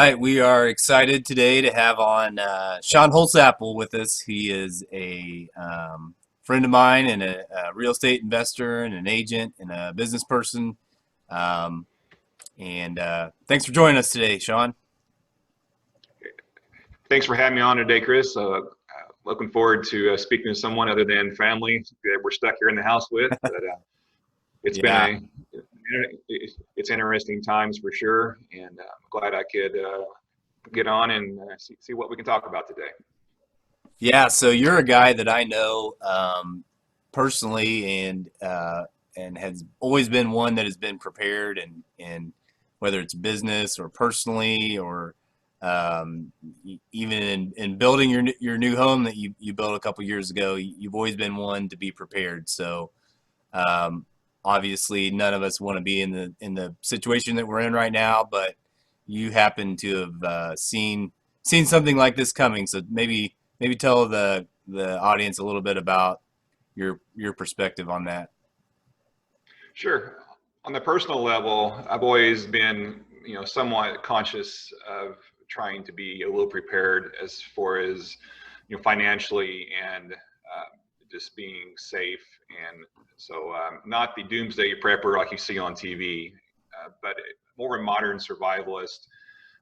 right, we are excited today to have on Shawn Holsapple with us. He is a friend of mine and a real estate investor and an agent and a business person. Um, and thanks for joining us today, Shawn. Thanks for having me on today, Chris. Looking forward to speaking to someone other than family that we're stuck here in the house with. But it's Yeah, been it's interesting times for sure, and I'm glad I could get on and see what we can talk about today. yeah. So you're a guy that I know personally, and has always been one that has been prepared, and whether it's business or personally or even in building your new home that you built a couple years ago, you've always been one to be prepared. So um, obviously, none of us want to be in the situation that we're in right now, but you happen to have seen something like this coming. So maybe tell the audience a little bit about your perspective on that. Sure. On the personal level, I've always been, somewhat conscious of trying to be a little prepared as far as, financially and just being safe. And so, not the doomsday prepper like you see on TV, but more a modern survivalist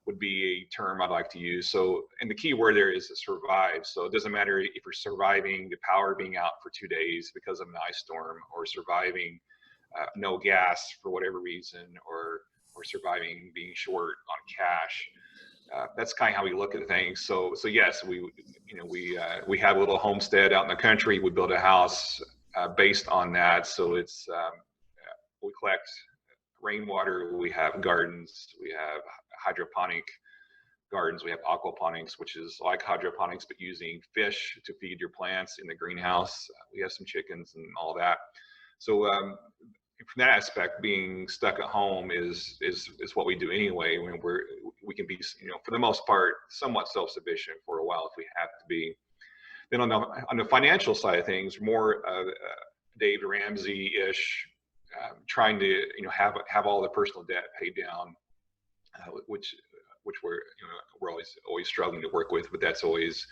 would be a term I'd like to use. So, and the key word there is to survive. So it doesn't matter if you're surviving the power being out for 2 days because of an ice storm, or surviving no gas for whatever reason, or surviving being short on cash. That's kind of how we look at things. So yes, we have a little homestead out in the country. We built a house based on that. So it's we collect rainwater. We have gardens. We have hydroponic gardens. We have aquaponics, which is like hydroponics but using fish to feed your plants in the greenhouse. We have some chickens and all that. So from that aspect, being stuck at home is what we do anyway. When we can be, for the most part, somewhat self-sufficient for a while if we have to be. Then on the financial side of things, more Dave Ramsey-ish, trying to have all the personal debt paid down, which we're always struggling to work with, but that's always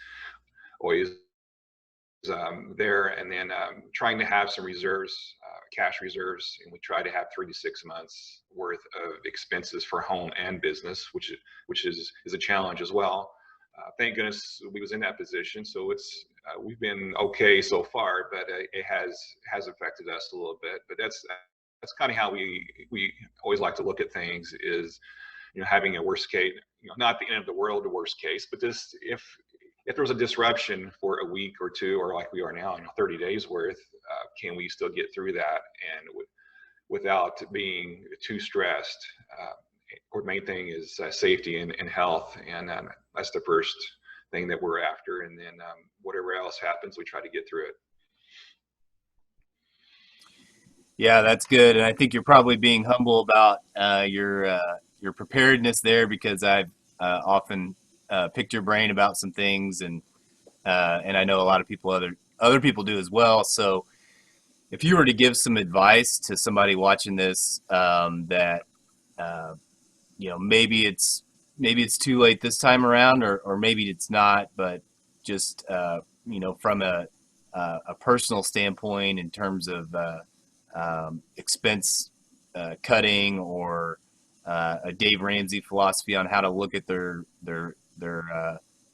there. And then trying to have some reserves, cash reserves, and we try to have 3 to 6 months worth of expenses for home and business, which is a challenge as well. Thank goodness we was in that position, so it's we've been okay so far, but it has affected us a little bit. But that's kind of how we always like to look at things, is having a worst case, not the end of the world, the worst case, but this if there was a disruption for a week or two, or like we are now, 30 days worth, can we still get through that and without being too stressed? Our main thing is safety and health, and that's the first thing that we're after. And then whatever else happens, we try to get through it. Yeah, that's good, and I think you're probably being humble about your preparedness there, because I've often picked your brain about some things, and I know a lot of other people do as well. So, if you were to give some advice to somebody watching this, that maybe it's too late this time around, or maybe it's not, but just from a personal standpoint in terms of expense cutting, or a Dave Ramsey philosophy on how to look at their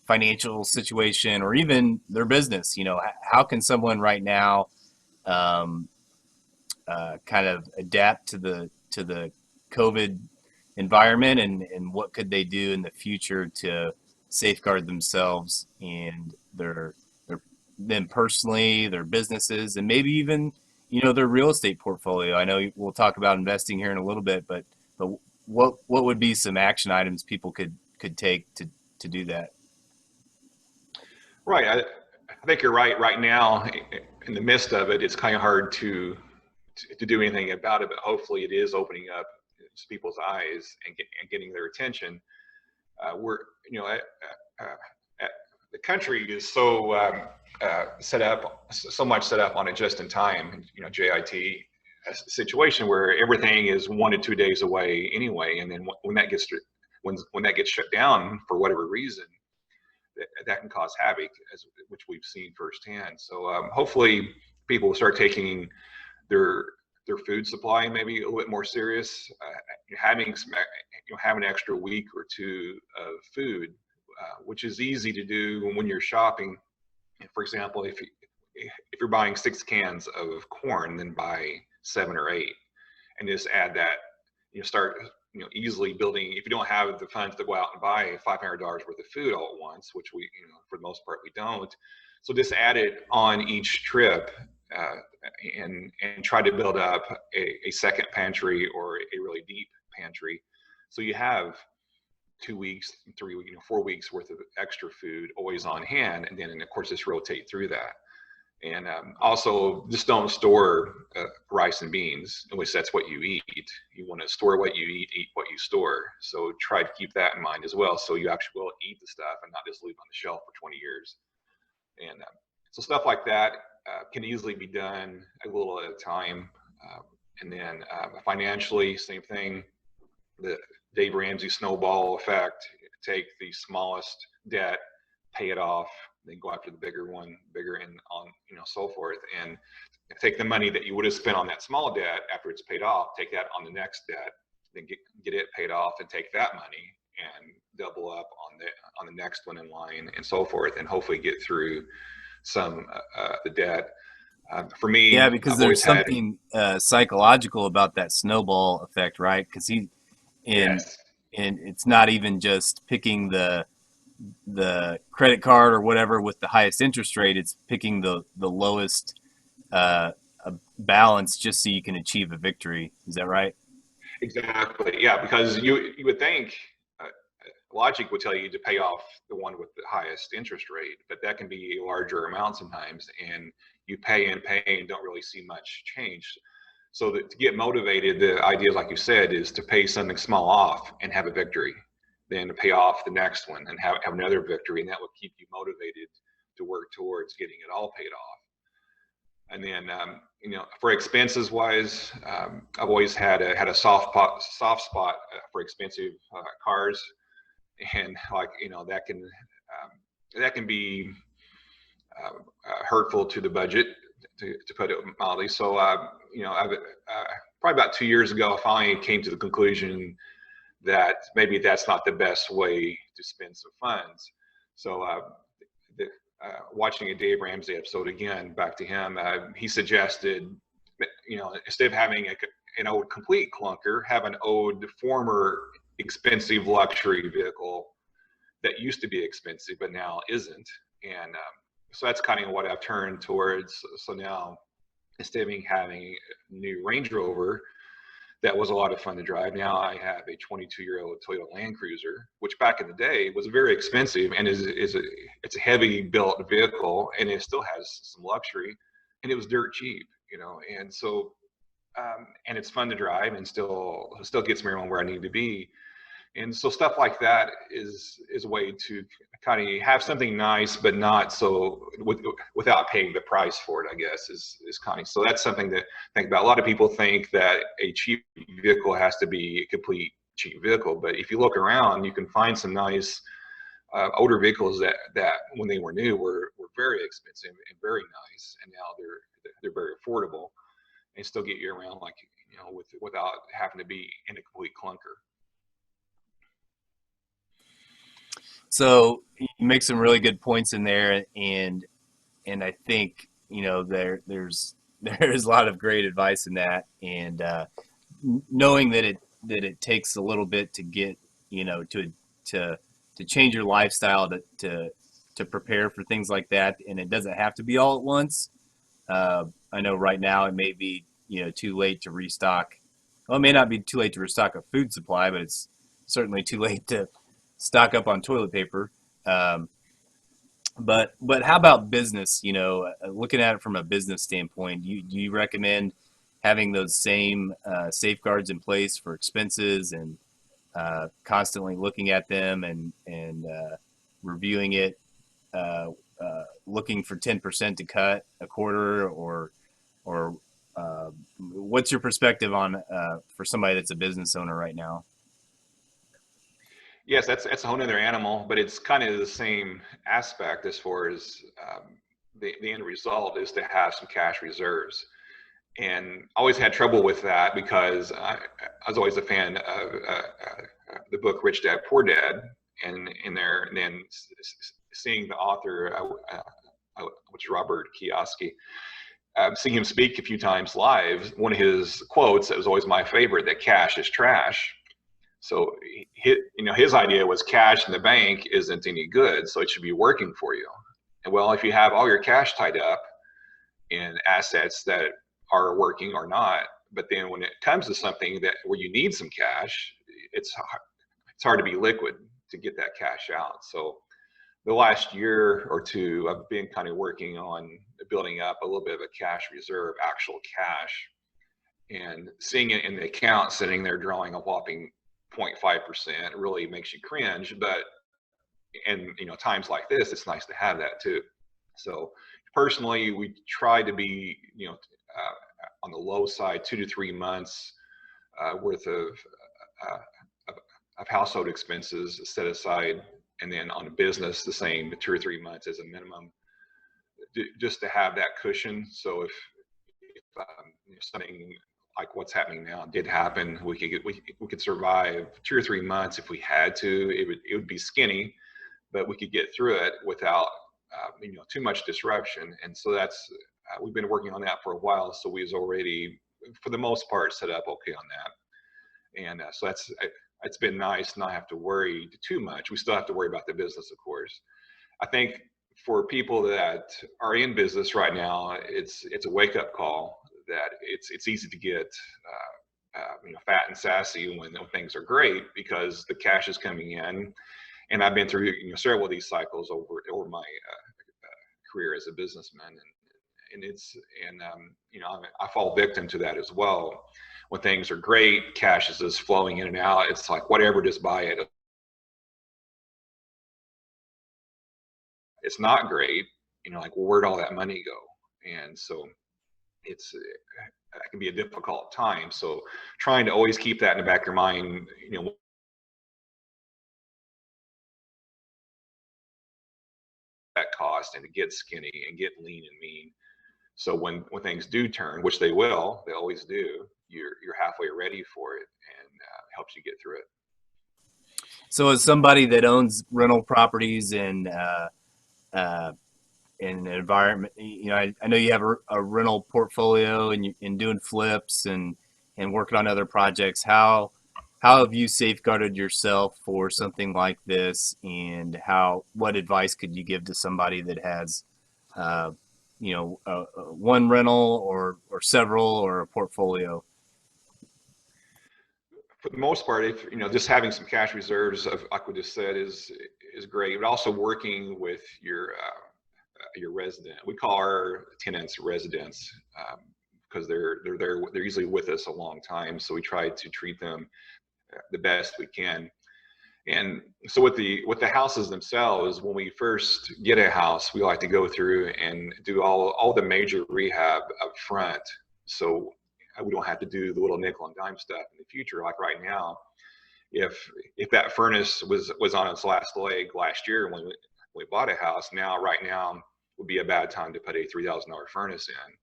financial situation, or even their business. How can someone right now kind of adapt to the COVID environment, and what could they do in the future to safeguard themselves and them personally, their businesses, and maybe even their real estate portfolio. I know we'll talk about investing here in a little bit, but what would be some action items people could take to do that? Right. I think you're right. Right now, in the midst of it, it's kind of hard to do anything about it, but hopefully it is opening up people's eyes and getting their attention. We're, the country is so set up, so much set up on a just-in-time, JIT situation where everything is 1 to 2 days away anyway, and then when when that gets shut down for whatever reason, that can cause havoc, which we've seen firsthand. So hopefully people will start taking their food supply maybe a little bit more serious. Having have an extra week or two of food, which is easy to do when you're shopping. For example, if you're buying 6 cans of corn, then buy 7 or 8, and just add that. Start easily building. If you don't have the funds to go out and buy $500 worth of food all at once, which we for the most part we don't, so just add it on each trip, and try to build up a second pantry or a really deep pantry, so you have 2 weeks, 3 weeks, 4 weeks worth of extra food always on hand, and then of course just rotate through that. And also, just don't store rice and beans, in which that's what you eat. You want to store what you eat what you store. So try to keep that in mind as well, so you actually will eat the stuff and not just leave it on the shelf for 20 years. And so stuff like that can easily be done a little at a time. And then financially, same thing. The Dave Ramsey snowball effect. Take the smallest debt, pay it off, then go after the bigger, and on, so forth. And take the money that you would have spent on that small debt after it's paid off, take that on the next debt, then get it paid off, and take that money and double up on the next one in line, and so forth, and hopefully get through some the debt. For me, yeah, because there's something psychological about that snowball effect, right? Because yes, and it's not even just picking the credit card or whatever with the highest interest rate. It's picking the lowest balance just so you can achieve a victory. Is that right? exactly. Yeah, because you would think logic would tell you to pay off the one with the highest interest rate, but that can be a larger amount sometimes, and you pay and don't really see much change. So that to get motivated, the idea, like you said, is to pay something small off and have a victory, then to pay off the next one and have another victory, and that will keep you motivated to work towards getting it all paid off. And then for expenses wise, I've always had a soft spot for expensive cars, and that can be hurtful to the budget, to put it mildly. So I've probably about 2 years ago, I finally came to the conclusion that maybe that's not the best way to spend some funds. So watching a Dave Ramsey episode again, back to him, he suggested, instead of having an old complete clunker, have an old former expensive luxury vehicle that used to be expensive but now isn't. And so that's kind of what I've turned towards. So now, instead of having a new Range Rover that was a lot of fun to drive, now I have a 22-year-old Toyota Land Cruiser, which back in the day was very expensive, and it's a heavy built vehicle, and it still has some luxury, and it was dirt cheap, and so and it's fun to drive, and still gets me around where I need to be. And so stuff like that is a way to kind of have something nice, but not so without paying the price for it, I guess, is kind of. So that's something to think about. A lot of people think that a cheap vehicle has to be a complete cheap vehicle, but if you look around, you can find some nice older vehicles that when they were new were very expensive and very nice, and now they're very affordable and still get you around, like, without having to be in a complete clunker. So you make some really good points in there, and I think there's a lot of great advice in that, and knowing that it takes a little bit to get to change your lifestyle to prepare for things like that, and it doesn't have to be all at once. I know right now it may be too late to restock. Well, it may not be too late to restock a food supply, but it's certainly too late to stock up on toilet paper. But how about business? Looking at it from a business standpoint, do you recommend having those same safeguards in place for expenses, and constantly looking at them and reviewing it, looking for 10% to cut a quarter, or what's your perspective on for somebody that's a business owner right now? Yes, that's a whole nother animal, but it's kind of the same aspect as far as the end result is to have some cash reserves. And I always had trouble with that because I was always a fan of the book Rich Dad Poor Dad, and in there, and then seeing the author, which is Robert Kiyosaki, seeing him speak a few times live. One of his quotes that was always my favorite: "That cash is trash." So his idea was cash in the bank isn't any good, so it should be working for you. And well, if you have all your cash tied up in assets that are working or not, but then when it comes to something that where you need some cash, it's hard to be liquid to get that cash out. So the last year or two, I've been kind of working on building up a little bit of a cash reserve, actual cash, and seeing it in the account sitting there drawing a whopping 0.5% really makes you cringe. But and times like this, it's nice to have that too. So personally, we try to be on the low side, 2 to 3 months worth uh, of household expenses set aside, and then on a business the same, 2 or 3 months as a minimum, just to have that cushion. So if something like what's happening now did happen, we could survive 2 or 3 months if we had to. It would be skinny, but we could get through it without too much disruption. And so that's we've been working on that for a while. So we was already, for the most part, set up okay on that. And so it's been nice not have to worry too much. We still have to worry about the business, of course. I think for people that are in business right now, it's a wake up call that it's easy to get fat and sassy when things are great because the cash is coming in. And I've been through several of these cycles over my career as a businessman, and I fall victim to that as well. When things are great, cash is just flowing in and out. It's like whatever, just buy it. It's not great, like, well, where'd all that money go? And so it can be a difficult time. So trying to always keep that in the back of your mind, that cost, and to get skinny and get lean and mean. So when things do turn, which they will, they always do, you're halfway ready for it, and helps you get through it. So as somebody that owns rental properties and in an environment, I know you have a rental portfolio and doing flips and working on other projects. How have you safeguarded yourself for something like this, and what advice could you give to somebody that has one rental or several or a portfolio? For the most part, if just having some cash reserves, like we just said, is great. But also working with your resident. We call our tenants residents because they're usually with us a long time. So we try to treat them the best we can. And so with the houses themselves, when we first get a house, we like to go through and do all the major rehab up front, so we don't have to do the little nickel and dime stuff in the future. Like right now, if that furnace was on its last leg last year when we bought a house, right now would be a bad time to put a $3,000 furnace in.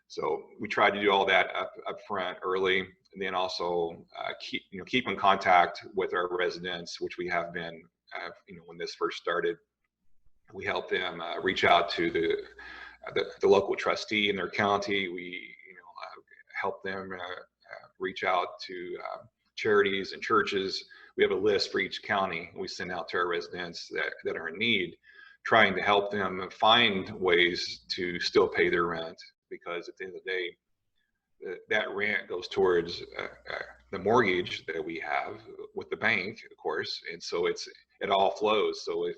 So we try to do all that up front early, and then also keep in contact with our residents, which we have been. When this first started, we helped them reach out to the local trustee in their county. We help them reach out to charities and churches. We have a list for each county we send out to our residents that are in need, trying to help them find ways to still pay their rent, because at the end of the day, that rent goes towards the mortgage that we have with the bank, of course, and so it all flows. So if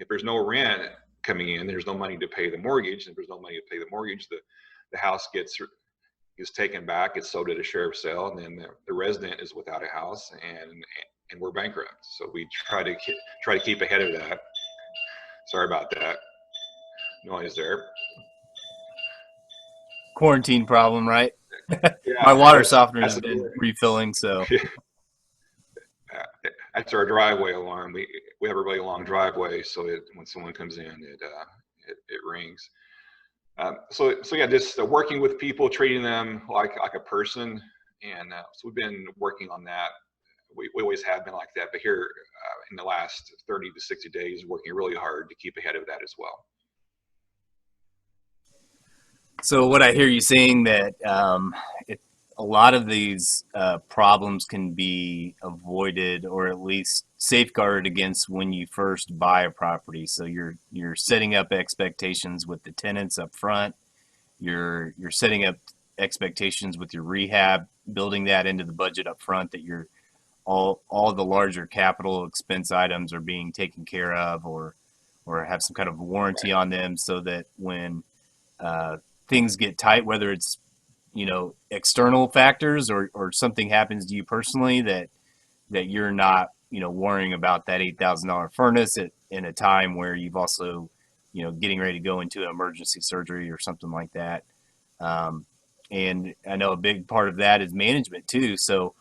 there's no rent coming in, there's no money to pay the mortgage, and if there's no money to pay the mortgage, the house is taken back, it's sold at a sheriff's sale, and then the resident is without a house, and we're bankrupt. So we try to keep ahead of that. Sorry about that noise there. Quarantine problem, right? Yeah, My water softener has been refilling, so. I that's our driveway alarm. We have a really long driveway, so when someone comes in, it rings. So yeah, just working with people, treating them like a person, and so we've been working on that. We always have been like that, but here in the last 30 to 60 days, working really hard to keep ahead of that as well. So what I hear you saying that a lot of these problems can be avoided or at least safeguarded against when you first buy a property. So you're setting up expectations with the tenants up front. You're setting up expectations with your rehab, building that into the budget up front, that you're all the larger capital expense items are being taken care of, or have some kind of warranty on them, so that when things get tight, whether it's external factors or something happens to you personally, that you're not worrying about that $8,000 furnace in a time where you've also getting ready to go into an emergency surgery or something like that. And I know a big part of that is management too. So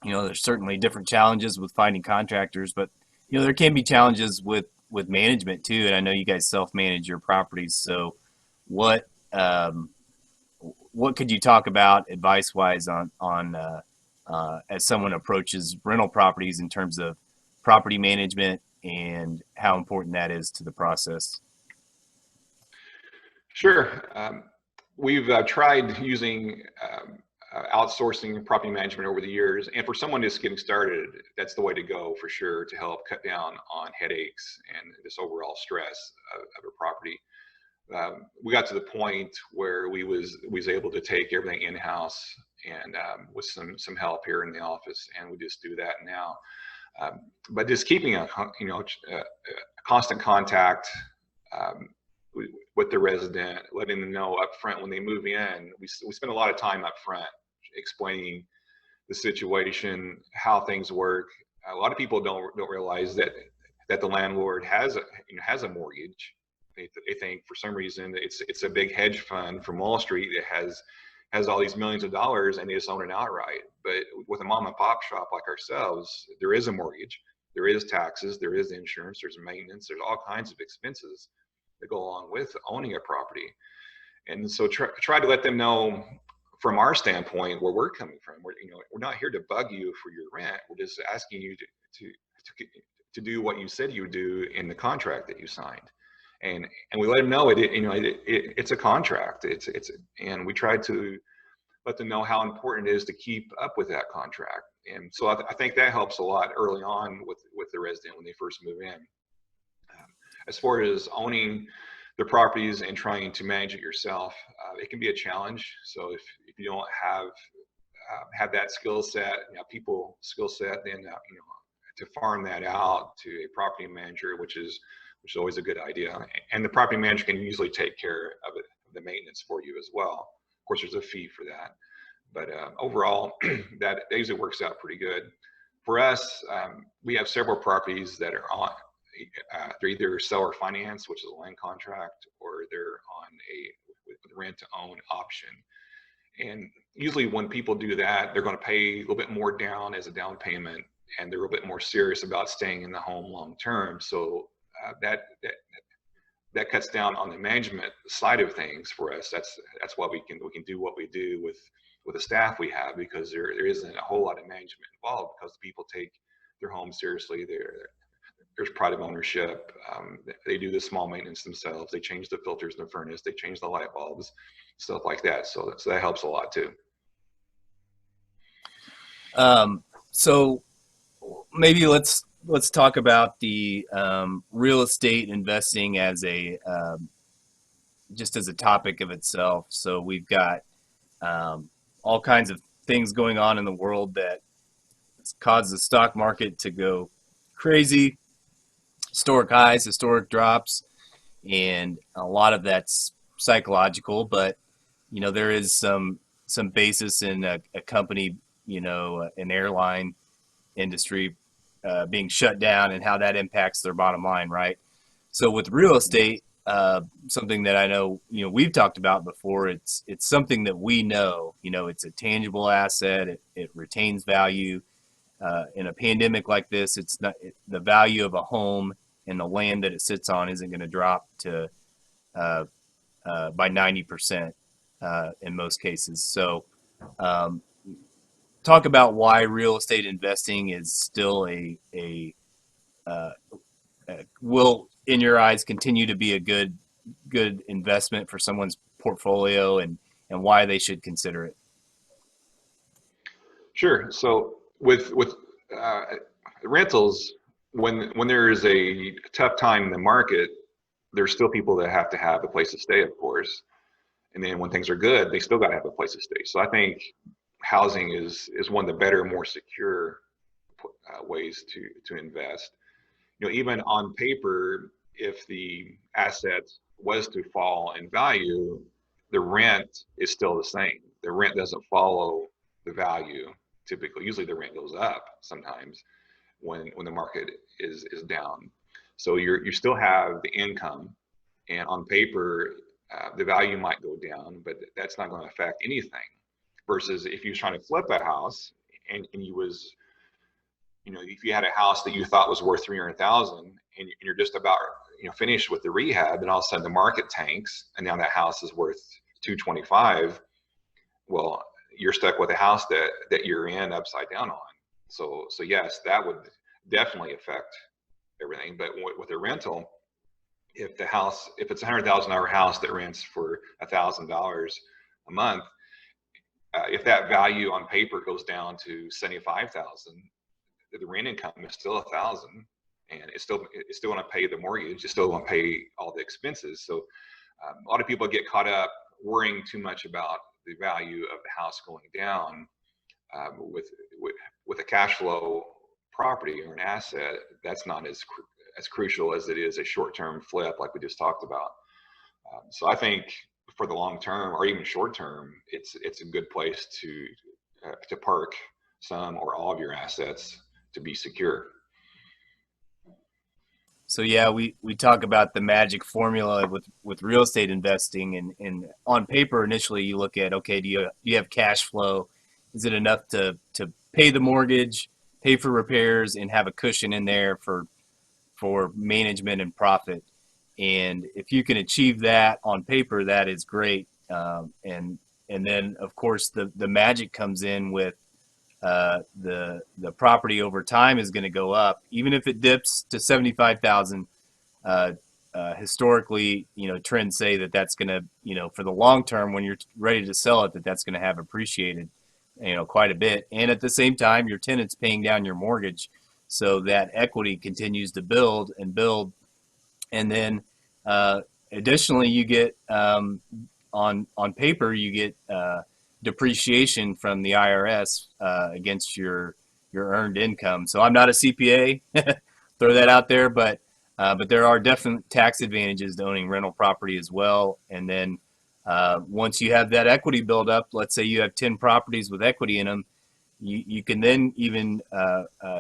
there's certainly different challenges with finding contractors, but there can be challenges with management too. And I know you guys self-manage your properties. So what could you talk about advice-wise on as someone approaches rental properties in terms of property management and how important that is to the process? Sure. We've tried using outsourcing property management over the years, and for someone just getting started, that's the way to go for sure, to help cut down on headaches and this overall stress of a property. We got to the point where we was able to take everything in-house, and with some help here in the office, and we just do that now. But just keeping a constant contact with the resident, letting them know up front when they move in. We spend a lot of time up front explaining the situation, how things work. A lot of people don't realize that the landlord has a mortgage. They think for some reason it's a big hedge fund from Wall Street that has all these millions of dollars, and they just own it outright. But with a mom and pop shop like ourselves, there is a mortgage, there is taxes, there is insurance, there's maintenance, there's all kinds of expenses that go along with owning a property. And so try to let them know from our standpoint where we're coming from. We're not here to bug you for your rent. We're just asking you to do what you said you would do in the contract that you signed. And we let them know it's a contract. And we try to let them know how important it is to keep up with that contract. And so I think that helps a lot early on with the resident when they first move in. As far as owning the properties and trying to manage it yourself, it can be a challenge. So if you don't have that skill set, people skill set, then to farm that out to a property manager, which is always a good idea. And the property manager can usually take care of it, the maintenance for you as well. Of course, there's a fee for that, but overall, that usually works out pretty good. For us, we have several properties that are on. They're either seller finance, which is a land contract, or they're on a rent to own option. And usually when people do that, they're going to pay a little bit more down as a down payment, and they're a little bit more serious about staying in the home long term. So that cuts down on the management side of things for us. That's why we can do what we do with the staff we have, because there isn't a whole lot of management involved, because people take their home seriously. There's pride of ownership. They do the small maintenance themselves. They change the filters in the furnace. They change the light bulbs, stuff like that. So that helps a lot too. So maybe let's talk about the real estate investing as a just as a topic of itself. So we've got all kinds of things going on in the world that cause the stock market to go crazy. Historic highs, historic drops, and a lot of that's psychological, but there is some basis in a company, an airline industry being shut down and how that impacts their bottom line, right? So with real estate, something that I know we've talked about before, it's something that we know, it's a tangible asset, it retains value. in a pandemic like this, it's not the value of a home and the land that it sits on isn't going to drop to uh, by 90% in most cases. So, um, talk about why real estate investing is still uh, will, in your eyes, continue to be a good investment for someone's portfolio, and why they should consider it. Sure. So with uh, rentals, when there is a tough time in the market, there's still people that have to have a place to stay, of course. And then when things are good, they still got to have a place to stay. So I think housing is one of the better, more secure ways to invest. You know, even on paper, if the asset was to fall in value, the rent is still the same. The rent doesn't follow the value typically. Usually the rent goes up sometimes when the market is down. So you still have the income, and on paper the value might go down, but that's not going to affect anything. Versus if you're trying to flip a house and you was, you know, if you had a house that you thought was worth 300,000 and you're just about, you know, finished with the rehab, and all of a sudden the market tanks and now that house is worth 225. Well, you're stuck with a house that you're in upside down on. So yes, that would definitely affect everything. But with a rental, if it's $100,000 house that rents for $1,000 a month, if that value on paper goes down to 75,000, the rent income is still 1,000, and it's still going to pay the mortgage. It's still going to pay all the expenses. So a lot of people get caught up worrying too much about the value of the house going down. With a cash flow property or an asset, that's not as crucial as it is a short-term flip like we just talked about. So I think for the long term or even short term, it's a good place to park some or all of your assets to be secure. So yeah, we talk about the magic formula with real estate investing, and on paper initially you look at, okay, do you have cash flow? Is it enough to pay the mortgage, pay for repairs, and have a cushion in there for management and profit? And if you can achieve that on paper, that is great. And then of course the magic comes in with the property over time is going to go up, even if it dips to 75,000. Historically, you know, trends say that that's going to, you know, for the long term, when you're ready to sell it, that's going to have appreciated, you know, quite a bit. And at the same time, your tenant's paying down your mortgage, so that equity continues to build and build. And then additionally, you get on paper, you get depreciation from the IRS against your earned income. So I'm not a CPA, throw that out there, but there are definite tax advantages to owning rental property as well. And then once you have that equity build up, let's say you have 10 properties with equity in them, you can then even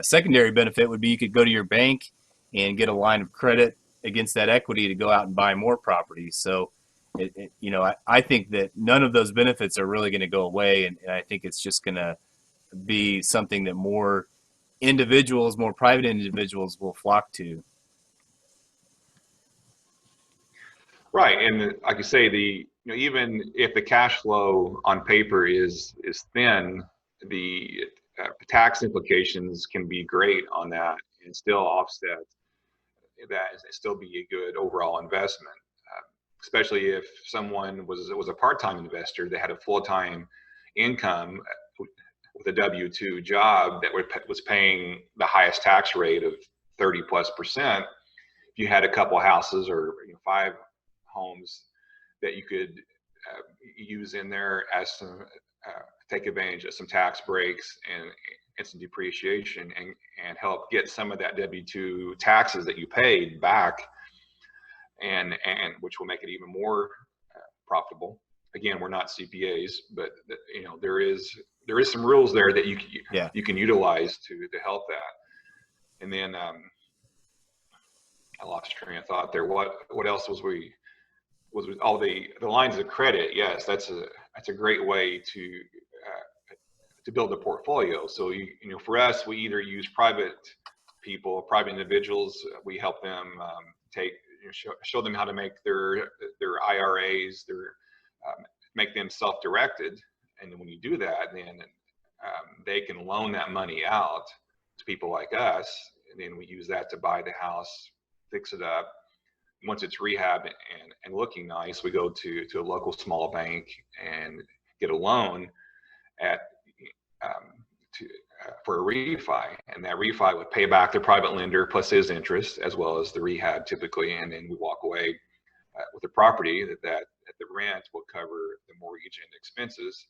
secondary benefit would be you could go to your bank and get a line of credit against that equity to go out and buy more properties. So you know, I think that none of those benefits are really going to go away, and I think it's just going to be something that more individuals, more private individuals, will flock to. Right, and like you say, even if the cash flow on paper is thin, the tax implications can be great on that and still offset that and still be a good overall investment. Especially if someone was a part-time investor that had a full-time income with a W-2 job that was paying the highest tax rate of 30+%. If you had a couple houses or 5 homes that you could use in there as some take advantage of some tax breaks and some depreciation and help get some of that W-2 taxes that you paid back, and which will make it even more profitable. Again, we're not CPAs, but you know, there is some rules there that Yeah. you can utilize to help that. And then I lost train of thought there. What else was all the lines of credit? Yes, that's a great way to build a portfolio. So for us, we either use private people, private individuals. We help them show them how to make their IRAs, make them self-directed. And then when you do that, then they can loan that money out to people like us, and then we use that to buy the house, fix it up. Once it's rehab and looking nice, we go to a local small bank and get a loan at for a refi, and that refi would pay back the private lender plus his interest as well as the rehab typically, and then we walk away with a property that the rent will cover the mortgage and expenses.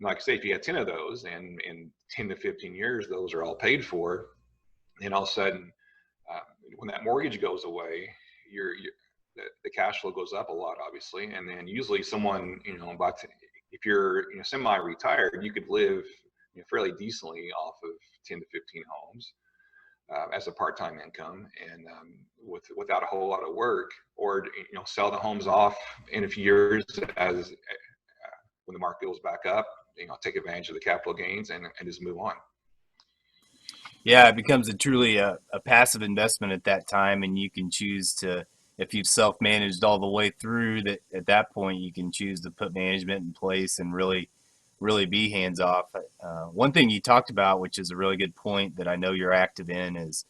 And like I say, if you had 10 of those, and in 10 to 15 years those are all paid for, then all of a sudden when that mortgage goes away, the cash flow goes up a lot, obviously. And then usually someone, if you're semi-retired, you could live fairly decently off of 10 to 15 homes as a part-time income, and without a whole lot of work, or sell the homes off in a few years as when the market goes back up, take advantage of the capital gains and just move on. Yeah, it becomes truly a passive investment at that time, and you can choose to, if you've self-managed all the way through, that at that point you can choose to put management in place and really be hands off. One thing you talked about, which is a really good point that I know you're active in, is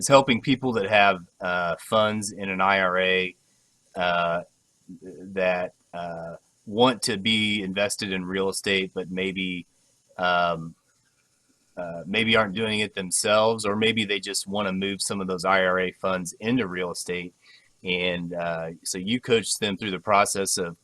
helping people that have funds in an IRA that want to be invested in real estate, but maybe aren't doing it themselves, or maybe they just want to move some of those IRA funds into real estate. And so you coach them through the process of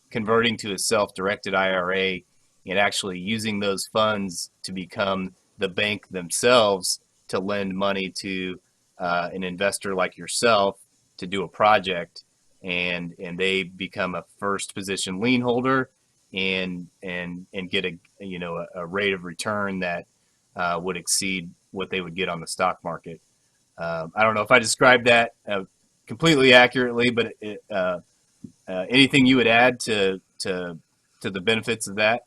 converting to a self-directed IRA and actually using those funds to become the bank themselves to lend money to an investor like yourself to do a project, and they become a first position lien holder and get a rate of return that would exceed what they would get on the stock market. I don't know if I described that completely accurately, but anything you would add to the benefits of that?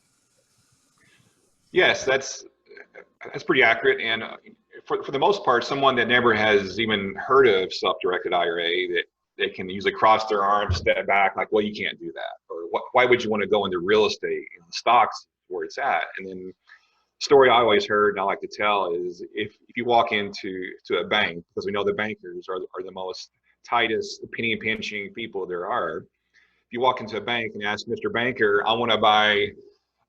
Yes, that's pretty accurate. And for the most part, someone that never has even heard of self-directed IRA, that they can usually cross their arms, step back, like, well, you can't do that, or why would you want to go into real estate? Stocks where it's at. And then story I always heard and I like to tell is if you walk into a bank, because we know the bankers are the most tightest penny pinching people there are. If you walk into a bank and ask Mr. Banker, I want to buy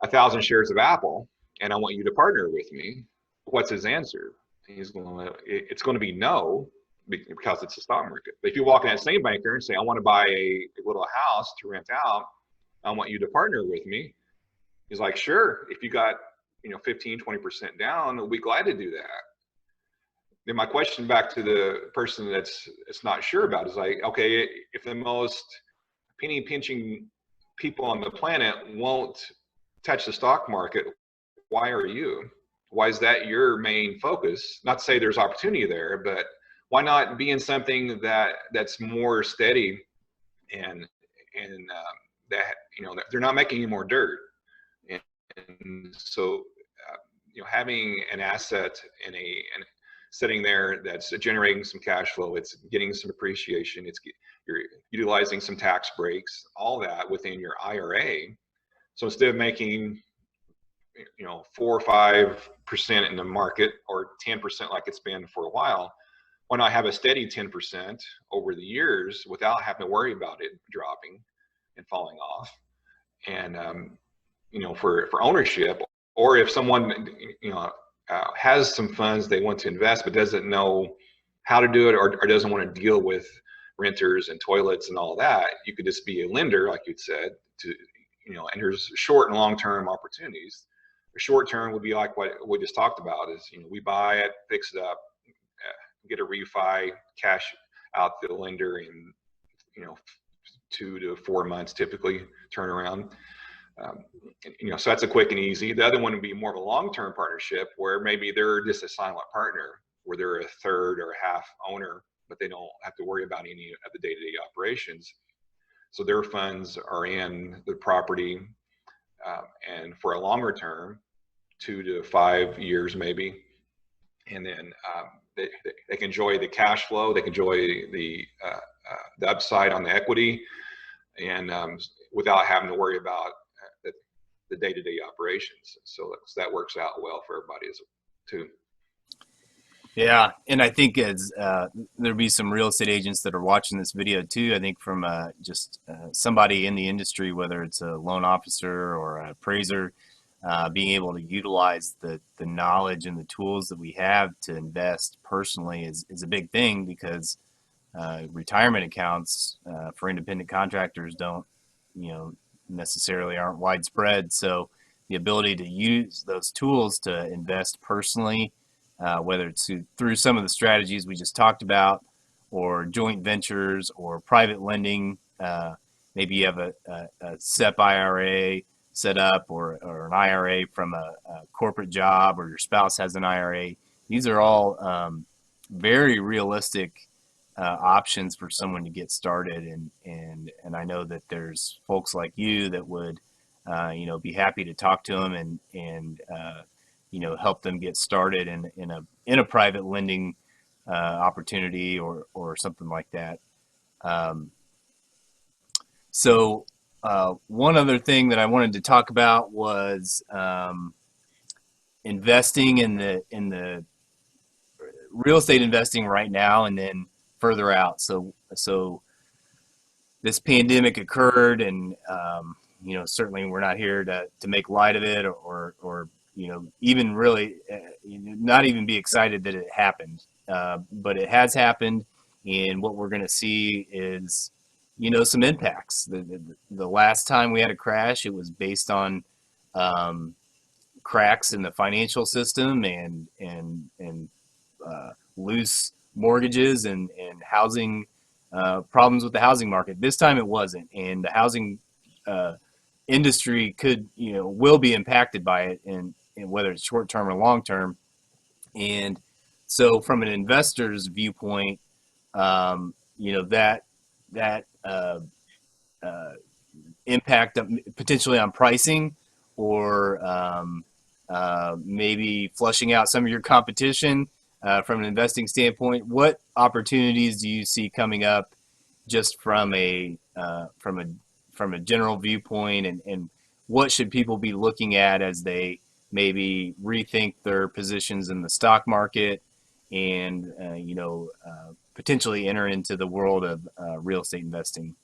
1,000 shares of Apple and I want you to partner with me, what's his answer? It's going to be no, because it's a stock market. But if you walk in that same banker and say, I want to buy a little house to rent out, I want you to partner with me. He's like, sure, if you got 15, 20% down, we'll be glad to do that. Then my question back to the person that's not sure about is like, okay, if the most penny pinching people on the planet won't touch the stock market, why are you? Why is that your main focus? Not to say there's opportunity there, but why not be in something that's more steady and that that they're not making any more dirt. And so having an asset and sitting there that's generating some cash flow, it's getting some appreciation, you're utilizing some tax breaks, all that within your IRA. So instead of making 4 or 5% in the market, or 10% like it's been for a while, why not have a steady 10% over the years without having to worry about it dropping and falling off? And for ownership, or if someone has some funds they want to invest but doesn't know how to do it, or doesn't want to deal with renters and toilets and all that, you could just be a lender, like you said, to and there's short and long-term opportunities. The short term would be like what we just talked about, is we buy it, fix it up, get a refi, cash out the lender in 2 to 4 months typically turnaround. So that's a quick and easy. The other one would be more of a long-term partnership, where maybe they're just a silent partner, where they're a third or a half owner, but they don't have to worry about any of the day-to-day operations. So their funds are in the property, and for a longer term, 2 to 5 years maybe, and then they can enjoy the cash flow, they can enjoy the upside on the equity, and without having to worry about the day-to-day operations. So that works out well for everybody too. Yeah, and I think as there'll be some real estate agents that are watching this video too. I think from just somebody in the industry, whether it's a loan officer or an appraiser, being able to utilize the knowledge and the tools that we have to invest personally is a big thing, because retirement accounts for independent contractors don't, necessarily aren't widespread. So the ability to use those tools to invest personally, whether it's through some of the strategies we just talked about, or joint ventures, or private lending. Maybe you have a SEP IRA set up, or an IRA from a corporate job, or your spouse has an IRA. These are all very realistic options for someone to get started. And I know that there's folks like you that would, be happy to talk to them and help them get started in a private lending opportunity or something like that. So one other thing that I wanted to talk about was investing in the real estate investing right now, and then further out. So this pandemic occurred, and certainly we're not here to make light of it, or even really not even be excited that it happened. But it has happened, and what we're going to see is, some impacts. The last time we had a crash, it was based on cracks in the financial system and loose mortgages and housing problems with the housing market. This time it wasn't, and the housing industry will be impacted by it, and whether it's short term or long term. And so, from an investor's viewpoint, that impact potentially on pricing, or maybe flushing out some of your competition. From an investing standpoint, what opportunities do you see coming up, just from a general viewpoint, and what should people be looking at as they maybe rethink their positions in the stock market, and potentially enter into the world of real estate investing?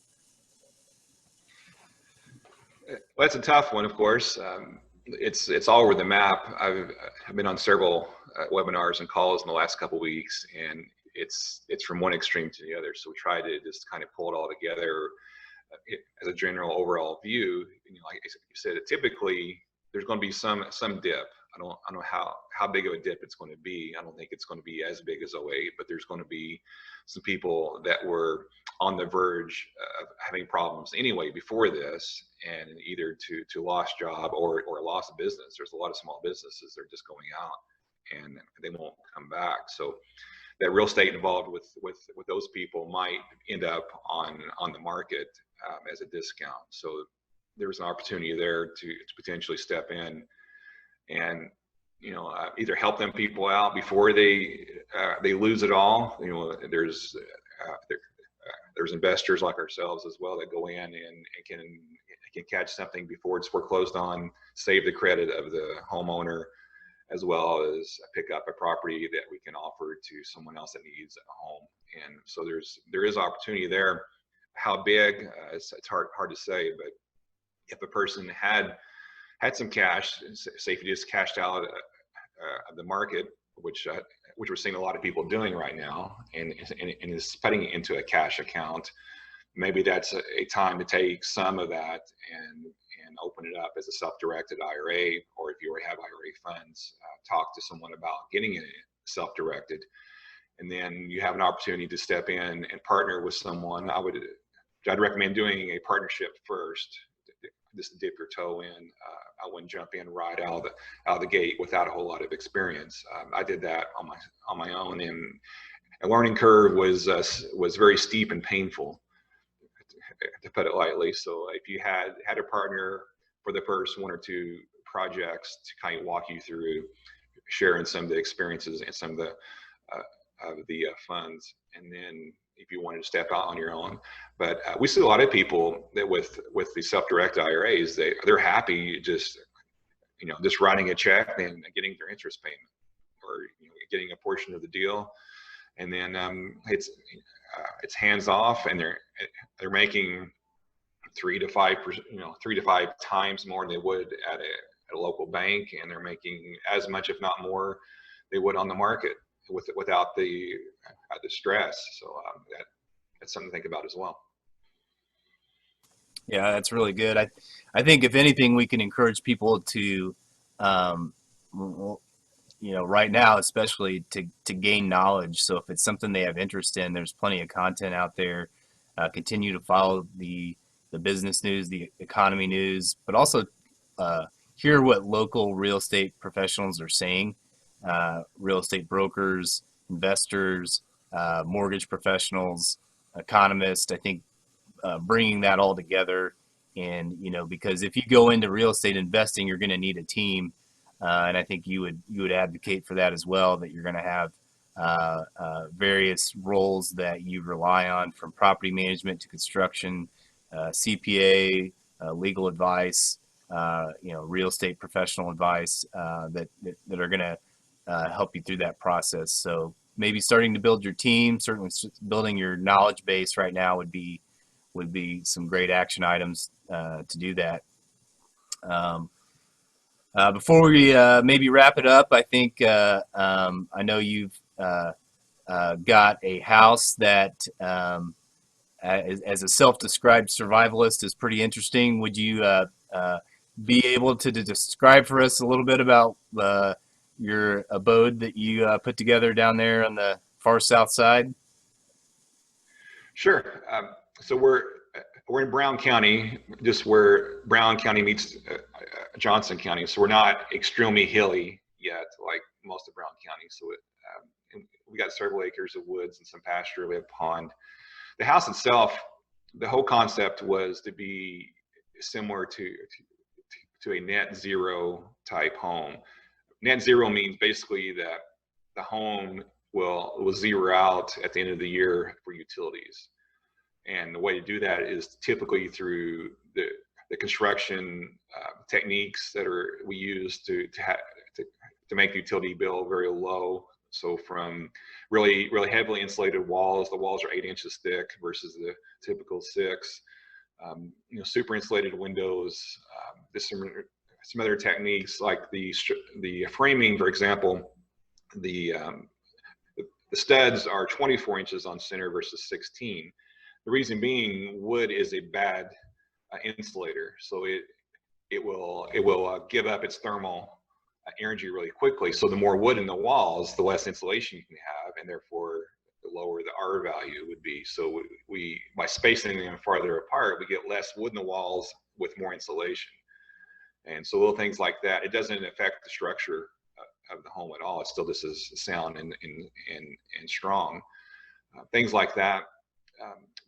Well, that's a tough one, of course. It's all over the map. I've been on several webinars and calls in the last couple of weeks, and it's from one extreme to the other. So we try to just kind of pull it all together as a general overall view. Like you said, typically there's going to be some dip. I don't know how big of a dip it's going to be. I don't think it's going to be as big as '08, but there's going to be some people that were on the verge of having problems anyway before this, and either to lost job or lost business. There's a lot of small businesses that are just going out and they won't come back. So that real estate involved with those people might end up on the market as a discount. So there's an opportunity there to potentially step in and either help them people out before they lose it all. There's investors like ourselves as well that go in and can catch something before it's foreclosed on, save the credit of the homeowner, as well as pick up a property that we can offer to someone else that needs a home. And so there is opportunity there. How big? It's hard to say, but if a person had some cash, say if you just cashed out of the market, which we're seeing a lot of people doing right now, and is putting it into a cash account, maybe that's a time to take some of that and open it up as a self-directed IRA, or if you already have IRA funds, talk to someone about getting it self-directed. And then you have an opportunity to step in and partner with someone. I'd recommend doing a partnership first, just to dip your toe in. I wouldn't jump in right out of the gate without a whole lot of experience. I did that on my own, and a learning curve was very steep and painful, to put it lightly. So if you had a partner for the first 1 or 2 projects to kind of walk you through sharing some of the experiences and some of the funds, and then if you wanted to step out on your own. But we see a lot of people that with the self-directed IRAs, they're happy just just writing a check and getting their interest payment, or getting a portion of the deal, and then it's hands off, and they're making 3 to 5%, 3 to 5 times more than they would at a local bank, and they're making as much, if not more, they would on the market without the stress. So that's something to think about as well. Yeah, that's really good. I think if anything, we can encourage people to, right now, especially to gain knowledge. So if it's something they have interest in, there's plenty of content out there. Continue to follow the business news, the economy news, but also hear what local real estate professionals are saying. Real estate brokers, investors, mortgage professionals, economists. I think bringing that all together, and because if you go into real estate investing, you're going to need a team, and I think you would advocate for that as well. That you're going to have various roles that you rely on, from property management to construction, CPA, legal advice, real estate professional advice that are going to help you through that process. So maybe starting to build your team, certainly building your knowledge base right now would be some great action items to do that. Before we maybe wrap it up, I think I know you've got a house that, as a self-described survivalist, is pretty interesting. Would you be able to describe for us a little bit about your abode that you put together down there on the far south side? Sure. So we're in Brown County, just where Brown County meets Johnson County. So we're not extremely hilly yet, like most of Brown County. So we got several acres of woods and some pasture. We have a pond. The house itself, the whole concept was to be similar to a net zero type home. Net zero means basically that the home will zero out at the end of the year for utilities. And the way to do that is typically through the construction techniques that we use to make the utility bill very low. So from really heavily insulated walls, the walls are 8 inches thick versus the typical 6. Super insulated windows. There's some other techniques like the framing, for example. The studs are 24 inches on center versus 16. The reason being, wood is a bad insulator, so it will give up its thermal energy really quickly. So the more wood in the walls, the less insulation you can have, and therefore the lower the R value would be. So we by spacing them farther apart, we get less wood in the walls with more insulation. And so little things like that, it doesn't affect the structure of the home at all. It still just is sound and strong. Things like that.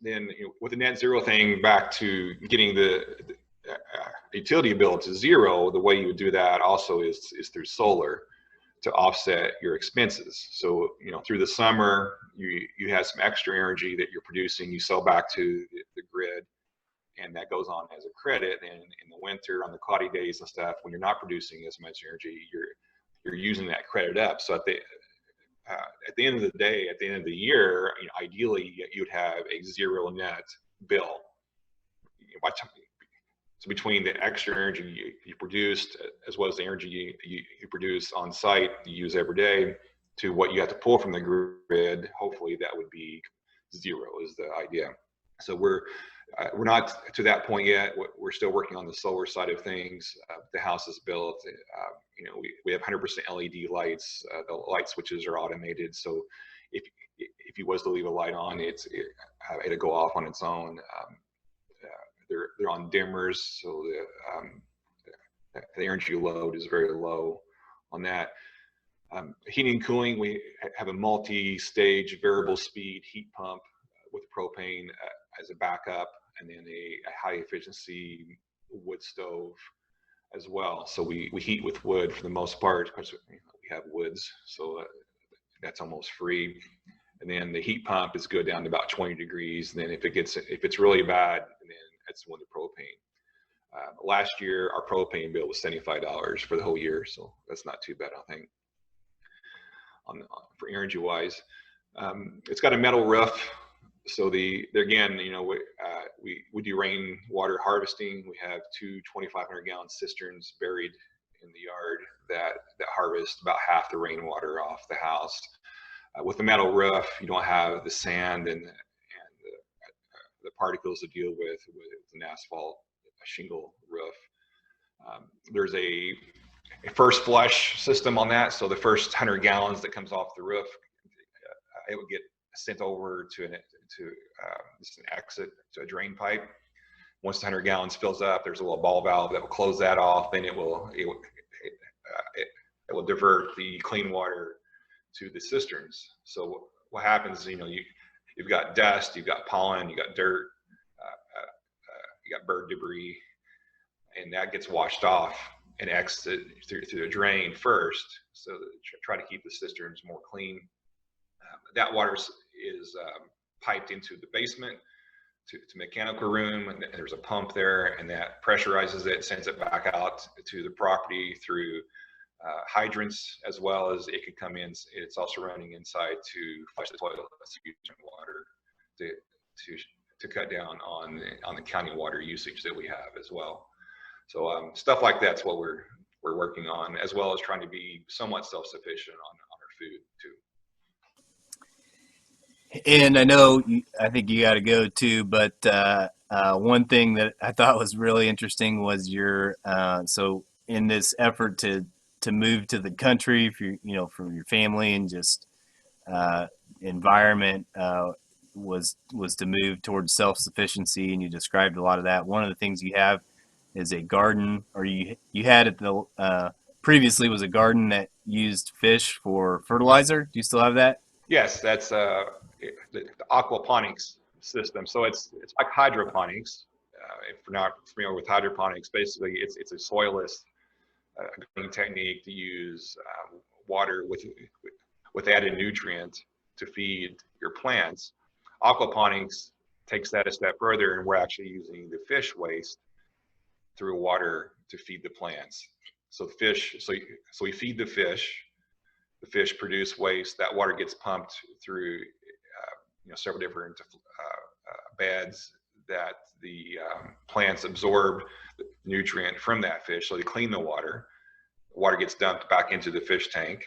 Then with the net zero thing, back to getting the utility bill to zero, the way you would do that also is through solar to offset your expenses. So through the summer, you have some extra energy that you're producing, you sell back to the grid, and that goes on as a credit. And in the winter, on the cloudy days and stuff, when you're not producing as much energy, you're using that credit up. So at the end of the day, at the end of the year, ideally you'd have a zero net bill. So between the extra energy you produced, as well as the energy you produce on site, you use every day, to what you have to pull from the grid, hopefully that would be zero is the idea. So we're not to that point yet. We're still working on the solar side of things. The house is built. We have 100% LED lights. The light switches are automated. So if you was to leave a light on, it'll go off on its own. They're on dimmers, so the energy load is very low on that. Heating and cooling, we have a multi-stage variable speed heat pump with propane as a backup, and then a high efficiency wood stove as well. So we heat with wood for the most part. Of course, we have woods, so that's almost free. And then the heat pump is good down to about 20 degrees. And then if it's really bad, then that's when the propane. Last year, our propane bill was $75 for the whole year, so that's not too bad, I think, for energy wise. It's got a metal roof, so again, we do rainwater harvesting. We have two 2,500-gallon cisterns buried in the yard that harvest about half the rainwater off the house. With the metal roof, you don't have the sand and the particles to deal with an asphalt shingle roof. There's a first flush system on that, so the first 100 gallons that comes off the roof, it would get sent over to an exit to a drain pipe. Once the 100 gallons fills up, there's a little ball valve that will close that off. Then it will divert the clean water to the cisterns. So what happens, you've got dust, you've got pollen, you got dirt, you got bird debris, and that gets washed off and exit through the drain first. So try to keep the cisterns more clean. That water is piped into the basement to mechanical room, and there's a pump there, and that pressurizes it, sends it back out to the property through hydrants, as well as it could come in. It's also running inside to flush the toilet using water to cut down on the county water usage that we have as well. So stuff like that's what we're working on, as well as trying to be somewhat self-sufficient on our food too. And I think you got to go too, but one thing that I thought was really interesting was so in this effort to move to the country for from your family and just environment was to move towards self-sufficiency, and you described a lot of that. One of the things you have is a garden, or you had at the previously was a garden that used fish for fertilizer. Do you still have that? Yes, that's the aquaponics system. So it's like hydroponics. If you're not familiar with hydroponics, basically it's a soilless growing technique to use water with added nutrient to feed your plants. Aquaponics takes that a step further, and we're actually using the fish waste through water to feed the plants. So we feed the fish. The fish produce waste. That water gets pumped through several different beds that the plants absorb the nutrient from that fish. So they clean the water. The water gets dumped back into the fish tank,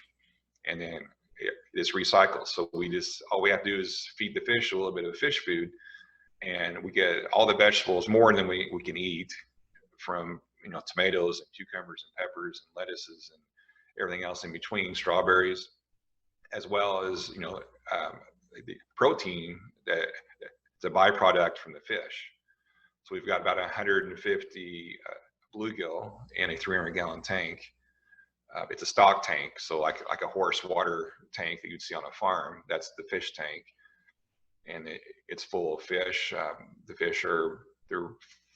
and then it's recycled. So all we have to do is feed the fish a little bit of fish food, and we get all the vegetables, more than we can eat, from tomatoes and cucumbers and peppers and lettuces and everything else in between, strawberries, as well as the protein that it's a byproduct from the fish. So we've got about 150 bluegill in a 300-gallon tank. It's a stock tank, so like a horse water tank that you'd see on a farm. That's the fish tank, and it's full of fish. The fish they're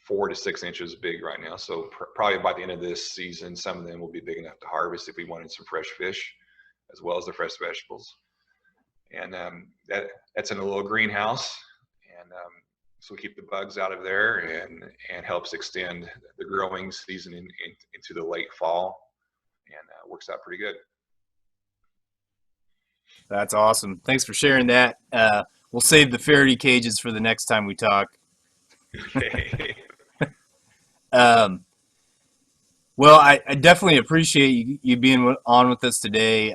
4 to 6 inches big right now. So probably by the end of this season, some of them will be big enough to harvest if we wanted some fresh fish, as well as the fresh vegetables. And that's in a little greenhouse, and so we keep the bugs out of there, and helps extend the growing season into the late fall, and works out pretty good. That's awesome. Thanks for sharing that. We'll save the Faraday cages for the next time we talk. Okay. Well, I definitely appreciate you being on with us today.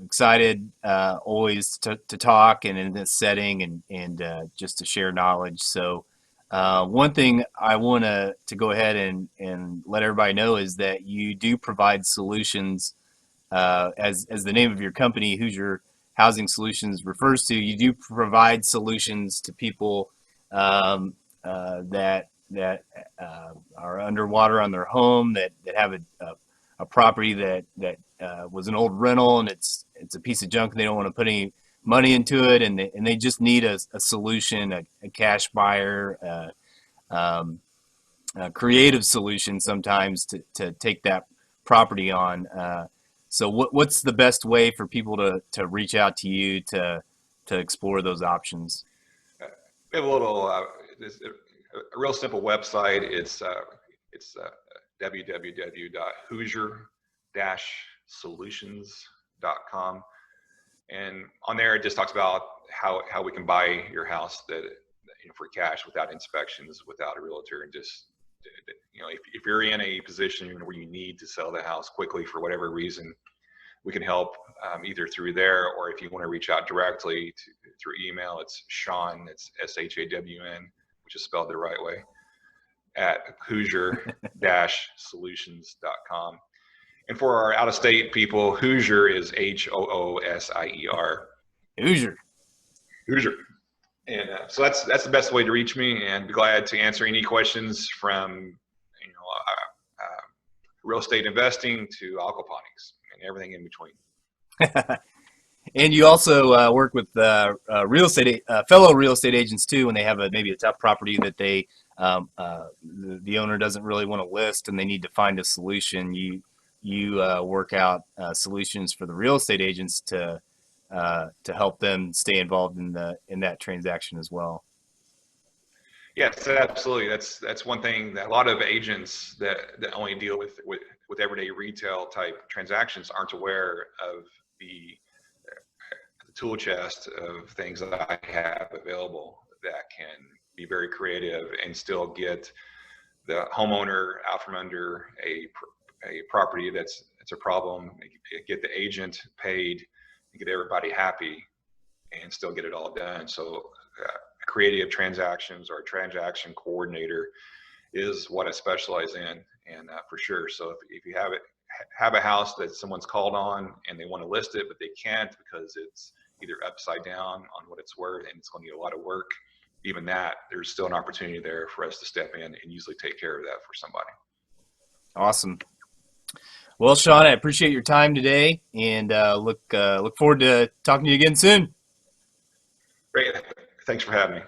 Excited always to talk and in this setting and just to share knowledge. So one thing I want to go ahead and let everybody know is that you do provide solutions, as the name of your company, Hoosier Housing Solutions, refers to. You do provide solutions to people that are underwater on their home, that have a property that was an old rental, and it's a piece of junk and they don't want to put any money into it, and they just need a solution, a cash buyer, creative solution sometimes to take that property on. So what's the best way for people to reach out to you to explore those options? We have a little, a real simple website. It's www.hoosier-solutions.com. And on there, it just talks about how we can buy your house for cash without inspections, without a realtor, and just, if you're in a position where you need to sell the house quickly for whatever reason, we can help either through there, or if you want to reach out directly through email, it's Shawn, it's SHAWN, which is spelled the right way, at Hoosier-solutions.com. And for our out-of-state people, Hoosier is HOOSIER. Hoosier. Hoosier. And so that's the best way to reach me, and be glad to answer any questions from real estate investing to aquaponics and everything in between. And you also work with real estate fellow real estate agents too, when they have maybe a tough property that the owner doesn't really want to list and they need to find a solution. You work out solutions for the real estate agents to help them stay involved in that transaction as well. Yes, absolutely. That's one thing that a lot of agents that only deal with everyday retail type transactions aren't aware of the tool chest of things that I have available that can be very creative and still get the homeowner out from under a property that's a problem, get the agent paid, and get everybody happy, and still get it all done. So creative transactions, or transaction coordinator, is what I specialize in, and for sure. So if you have a house that someone's called on and they want to list it, but they can't because it's either upside down on what it's worth and it's going to need a lot of work, even that, there's still an opportunity there for us to step in and usually take care of that for somebody. Awesome. Well, Shawn, I appreciate your time today, and look forward to talking to you again soon. Great. Thanks for having me.